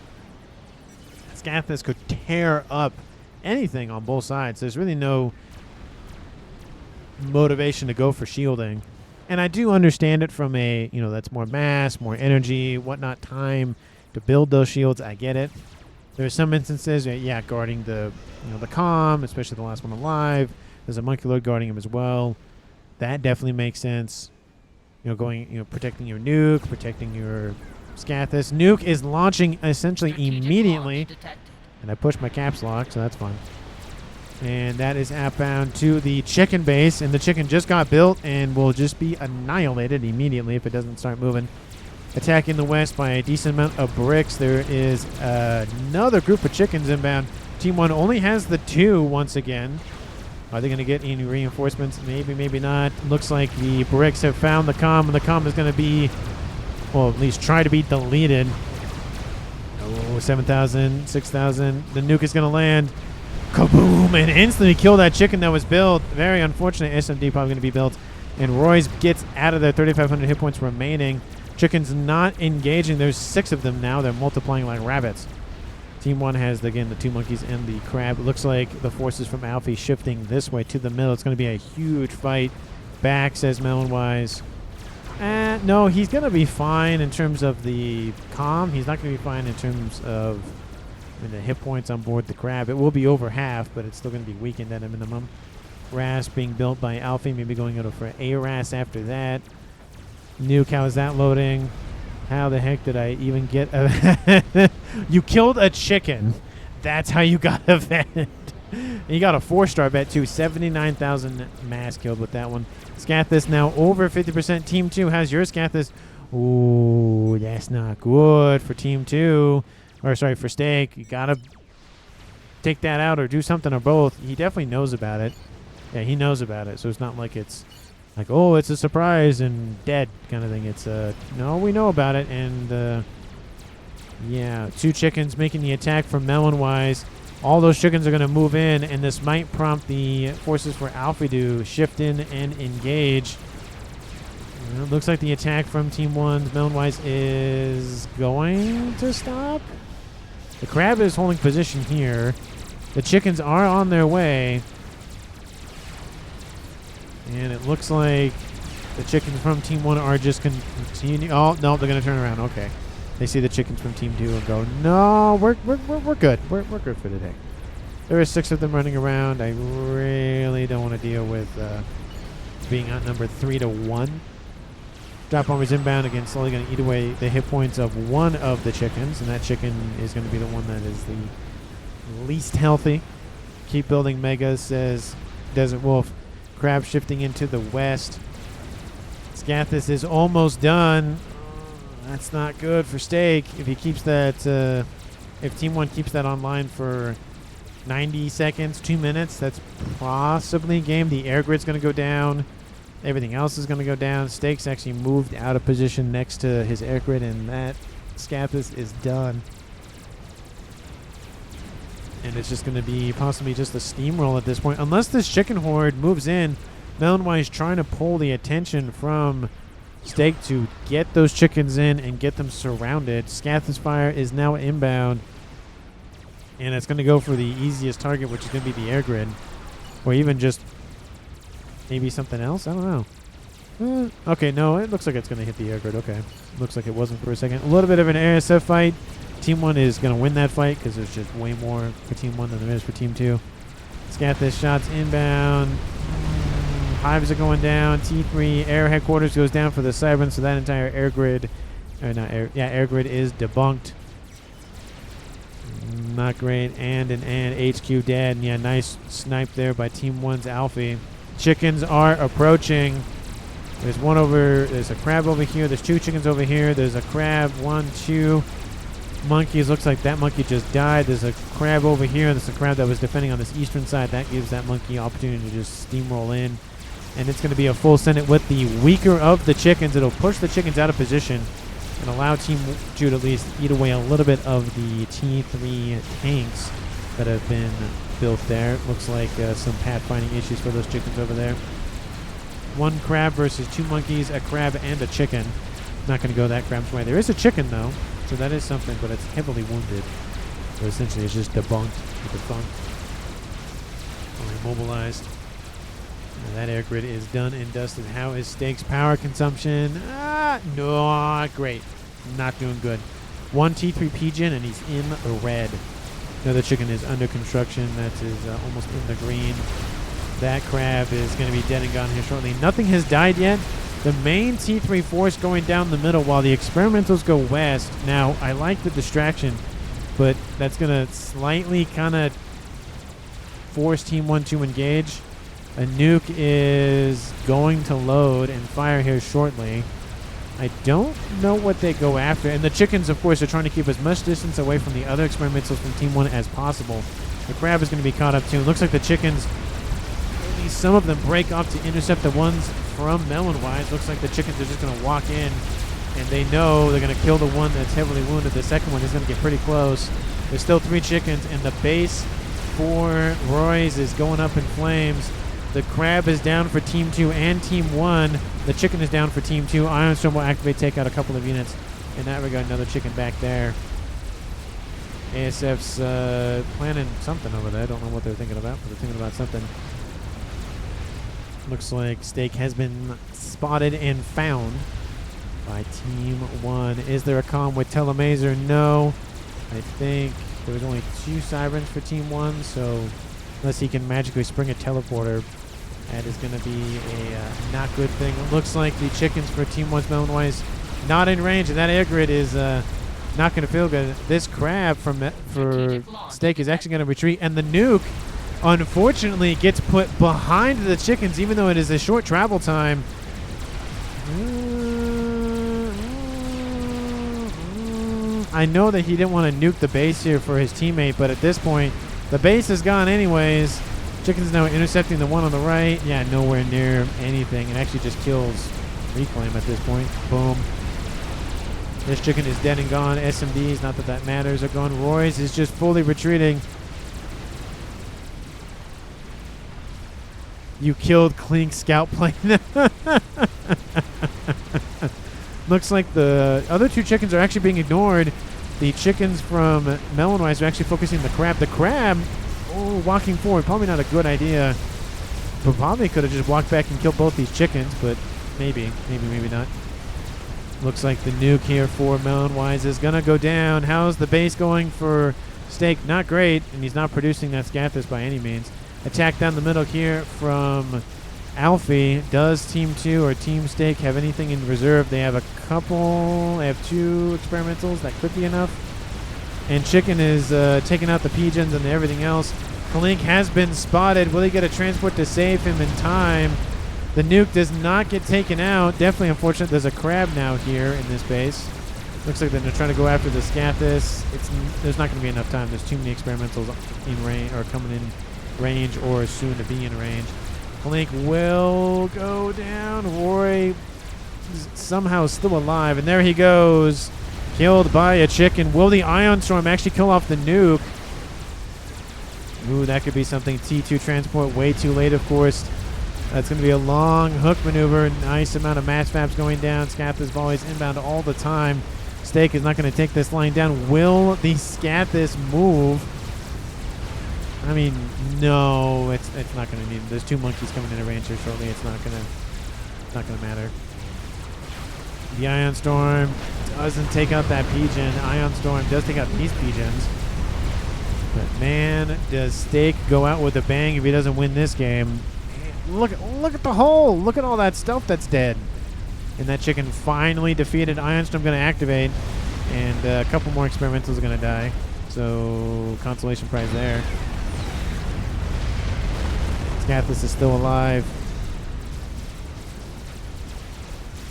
Scathis could tear up anything on both sides. There's really no motivation to go for shielding. And I do understand it from a, that's more mass, more energy, whatnot, time to build those shields. I get it. There are some instances, guarding the, the comm, especially the last one alive. There's a monkey lord guarding him as well. That definitely makes sense. Protecting your nuke, protecting your Scathis. Nuke is launching essentially immediately. And I pushed my caps lock, so that's fun. And that is outbound to the chicken base, and the chicken just got built and will just be annihilated immediately if it doesn't start moving. Attacking the west by a decent amount of bricks. There is another group of chickens inbound. Team 1 only has the 2 once again. Are they going to get any reinforcements? Maybe, maybe not. Looks like the bricks have found the comm, and the comm is going to be, well, at least try to be deleted. Oh, 7,000, 6,000. The nuke is going to land. Kaboom! And instantly kill that chicken that was built. Very unfortunate. SMD probably going to be built. And Royce gets out of there. 3,500 hit points remaining. Chicken's not engaging. There's 6 of them now. They're multiplying like rabbits. Team 1 has, again, the 2 monkeys and the crab. It looks like the forces from Alfie shifting this way to the middle. It's going to be a huge fight. Back, says Melon-wise. No, he's going to be fine in terms of the comm. He's not going to be fine in terms of the hit points on board the crab. It will be over half, but it's still going to be weakened at a minimum. RAS being built by Alfie, maybe going over for a RAS after that. Nuke, how is that loading? How the heck did I even get a You killed a chicken. That's how you got a vet. You got a 4-star vet too. 79,000 mass killed with that one. Scathis now over 50%. Team 2 has your Scathis. Ooh, that's not good for Team 2. Or sorry, for Steak. You gotta take that out or do something or both. He definitely knows about it. Yeah, he knows about it. So it's not like it's like, oh, it's a surprise and dead kind of thing. It's no, we know about it. And yeah, 2 chickens making the attack from Melon-wise. All those chickens are going to move in, and this might prompt the forces for Alfie to shift in and engage. And it looks like the attack from Team 1's Melon-wise is going to stop. The crab is holding position here. The chickens are on their way. And it looks like the chickens from Team 1 are just continue. Oh, no, they're going to turn around. Okay. They see the chickens from Team 2 and go, no, we're good. We're good for today. There are 6 of them running around. I really don't want to deal with being outnumbered 3-1. Drop bombers inbound. Again, slowly going to eat away the hit points of one of the chickens. And that chicken is going to be the one that is the least healthy. Keep building megas, says Desert Wolf. Crab shifting into the west. Scathis is almost done. That's not good for Steak. If he keeps that, if Team 1 keeps that online for 90 seconds, 2 minutes, that's possibly game. The air grid's going to go down. Everything else is going to go down. Steak's actually moved out of position next to his air grid, and that Scathis is done. And it's just going to be possibly just a steamroll at this point. Unless this chicken horde moves in, Melonwise trying to pull the attention from Steak to get those chickens in and get them surrounded. Scathis Fire is now inbound. And it's going to go for the easiest target, which is going to be the air grid. Or even just maybe something else? I don't know. Okay, no, it looks like it's going to hit the air grid. Okay. Looks like it wasn't for a second. A little bit of an ASF fight. Team 1 is going to win that fight because there's just way more for Team 1 than there is for Team 2. Scathis shots inbound. Hives are going down. T3 air headquarters goes down for the Siren, so that entire air grid, air grid is debunked. Not great. And HQ dead. And yeah, nice snipe there by Team 1's Alfie. Chickens are approaching. There's one over. There's a crab over here. There's 2 chickens over here. There's a crab. 1, 2 monkeys. Looks like that monkey just died. There's a crab over here. There's a crab that was defending on this eastern side. That gives that monkey opportunity to just steamroll in. And it's going to be a full Senate with the weaker of the chickens. It'll push the chickens out of position and allow Team 2 to at least eat away a little bit of the T3 tanks that have been built there. Looks like some pathfinding issues for those chickens over there. 1 crab versus 2 monkeys, a crab and a chicken. Not going to go that crab's way. There is a chicken, though, so that is something, but it's heavily wounded. So essentially it's just debunked, defunct, or immobilized. That air grid is done and dusted. How is Steak's power consumption? Not great. Not doing good. 1 T3 pigeon, and he's in the red. Another chicken is under construction. That is almost in the green. That crab is going to be dead and gone here shortly. Nothing has died yet. The main T3 force going down the middle while the experimentals go west. Now, I like the distraction, but that's going to slightly kind of force Team 1 to engage. A nuke is going to load and fire here shortly. I don't know what they go after. And the chickens, of course, are trying to keep as much distance away from the other experimentals from Team 1 as possible. The crab is going to be caught up too. It looks like the chickens, at least some of them, break off to intercept the ones from Melonwise. Looks like the chickens are just going to walk in, and they know they're going to kill the one that's heavily wounded. The second one is going to get pretty close. There's still 3 chickens, and the base for Roy's is going up in flames. The crab is down for Team 2 and Team 1. The chicken is down for Team 2. Ironstorm will activate, take out a couple of units. In that regard, another chicken back there. ASF's planning something over there. I don't know what they're thinking about, but they're thinking about something. Looks like Steak has been spotted and found by Team 1. Is there a comm with Telemazer? No. I think there was only 2 sirens for Team 1, so unless he can magically spring a teleporter, that is going to be a not good thing. It looks like the chickens for Team 1's Melonwise not in range, and that air grid is not going to feel good. This crab for Steak is actually going to retreat, and the nuke, unfortunately, gets put behind the chickens, even though it is a short travel time. I know that he didn't want to nuke the base here for his teammate, but at this point, the base is gone anyways. Chicken's now intercepting the one on the right. Yeah, nowhere near anything. It actually just kills Reclaim at this point. Boom. This chicken is dead and gone. SMDs, not that that matters, are gone. Roy's is just fully retreating. You killed Klink's scout plane. Looks like the other 2 chickens are actually being ignored. The chickens from Melonwise are actually focusing on the crab. The crab, walking forward, probably not a good idea. But probably could have just walked back and killed both these chickens, but maybe not. Looks like the nuke here for Melonwise is going to go down. How's the base going for Steak? Not great, and he's not producing that Scathis by any means. Attack down the middle here from Alfie. Does Team 2 or Team Steak have anything in reserve? They have a couple. They have 2 experimentals. That could be enough. And Chicken is taking out the pigeons and everything else. Klink has been spotted. Will he get a transport to save him in time? The nuke does not get taken out. Definitely unfortunate. There's a crab now here in this base. Looks like they're trying to go after the Scathis. There's not going to be enough time. There's too many experimentals in range, or coming in range, or soon to be in range. Blink will go down. Roy is somehow still alive, and there he goes. Killed by a chicken. Will the Ion Storm actually kill off the nuke? Ooh, that could be something. T2 transport way too late, of course. That's going to be a long hook maneuver. Nice amount of match maps going down. Scathis volleys inbound all the time. Steak is not going to take this line down. Will the Scathis move? I mean, no, it's not going to need. There's two monkeys coming into range here shortly. It's not going to matter. The Ion Storm doesn't take out that P-Gen. Ion Storm does take out these P-Gens. But man, does Steak go out with a bang if he doesn't win this game. Look at the hole. Look at all that stuff that's dead. And that chicken finally defeated. Ion Storm going to activate. And a couple more experimentals are going to die. So, consolation prize there. Scathis is still alive.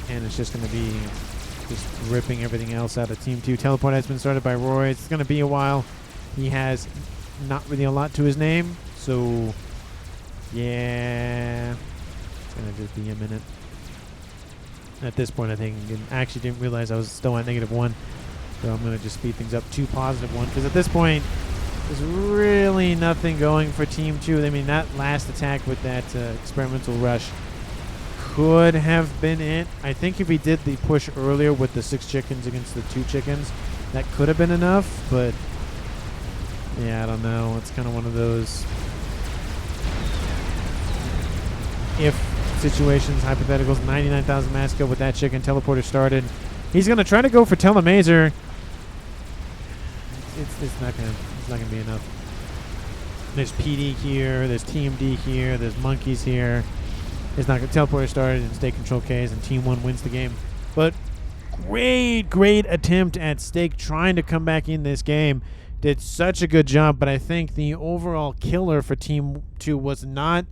And it's just going to be just ripping everything else out of Team 2. Teleport has been started by Roy. It's going to be a while. He has not really a lot to his name. So, yeah. It's going to just be a minute. At this point, I think I actually didn't realize I was still at -1. So I'm going to just speed things up to +1. Because at this point, there's really nothing going for Team 2. I mean, that last attack with that experimental rush could have been it. I think if he did the push earlier with the 6 chickens against the 2 chickens, that could have been enough. But, yeah, I don't know. It's kind of one of those if situations, hypotheticals. 99,000 mass kill with that chicken. Teleporter started. He's going to try to go for Telemazer. It's not gonna be enough. There's PD here. There's Team D here. There's monkeys here. It's not gonna. Teleporter started and Steak control Ks, and Team 1 wins the game. But great attempt at Steak trying to come back in this game. Did such a good job, but I think the overall killer for Team 2 was not,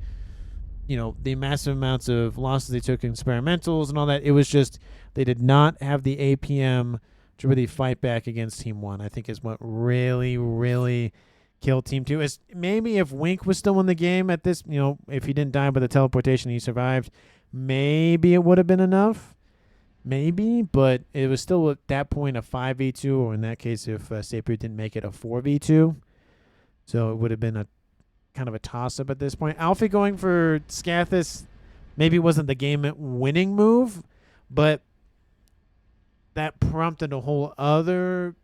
the massive amounts of losses they took in experimentals and all that. It was just they did not have the APM to really fight back against Team 1, I think is what really killed Team 2. Is maybe if Wink was still in the game at this, if he didn't die by the teleportation, he survived, maybe it would have been enough. Maybe, but it was still at that point a 5v2, or in that case, if Sapir didn't make it, a 4v2. So it would have been a kind of a toss-up at this point. Alfie going for Scathis maybe wasn't the game-winning move, but that prompted a whole other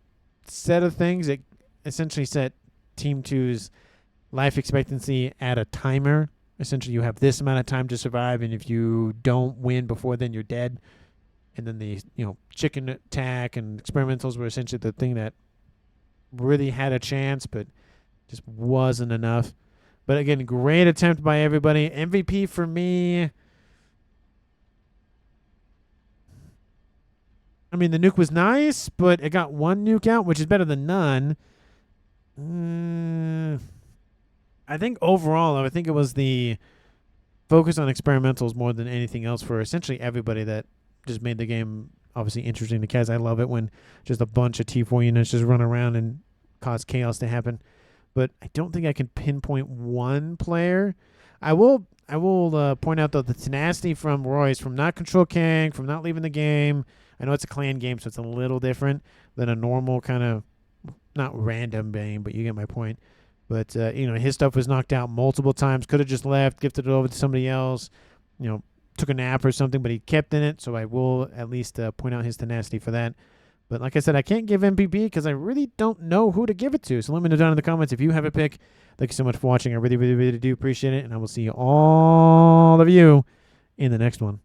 set of things. It essentially set Team 2's life expectancy at a timer. Essentially, you have this amount of time to survive, and if you don't win before then, you're dead. And then the chicken attack and experimentals were essentially the thing that really had a chance, but just wasn't enough. But again, great attempt by everybody. MVP for me. I mean, the nuke was nice, but it got 1 nuke out, which is better than none. I think overall, I think it was the focus on experimentals more than anything else for essentially everybody that just made the game obviously interesting to Kaz. I love it when just a bunch of T4 units just run around and cause chaos to happen. But I don't think I can pinpoint one player. I will point out, though, the tenacity from Royce, from not control Kang, from not leaving the game. I know it's a clan game, so it's a little different than a normal kind of, not random game, but you get my point. But, his stuff was knocked out multiple times. Could have just left, gifted it over to somebody else, took a nap or something, but he kept in it. So I will at least point out his tenacity for that. But like I said, I can't give MVP because I really don't know who to give it to. So let me know down in the comments if you have a pick. Thank you so much for watching. I really do appreciate it. And I will see all of you in the next one.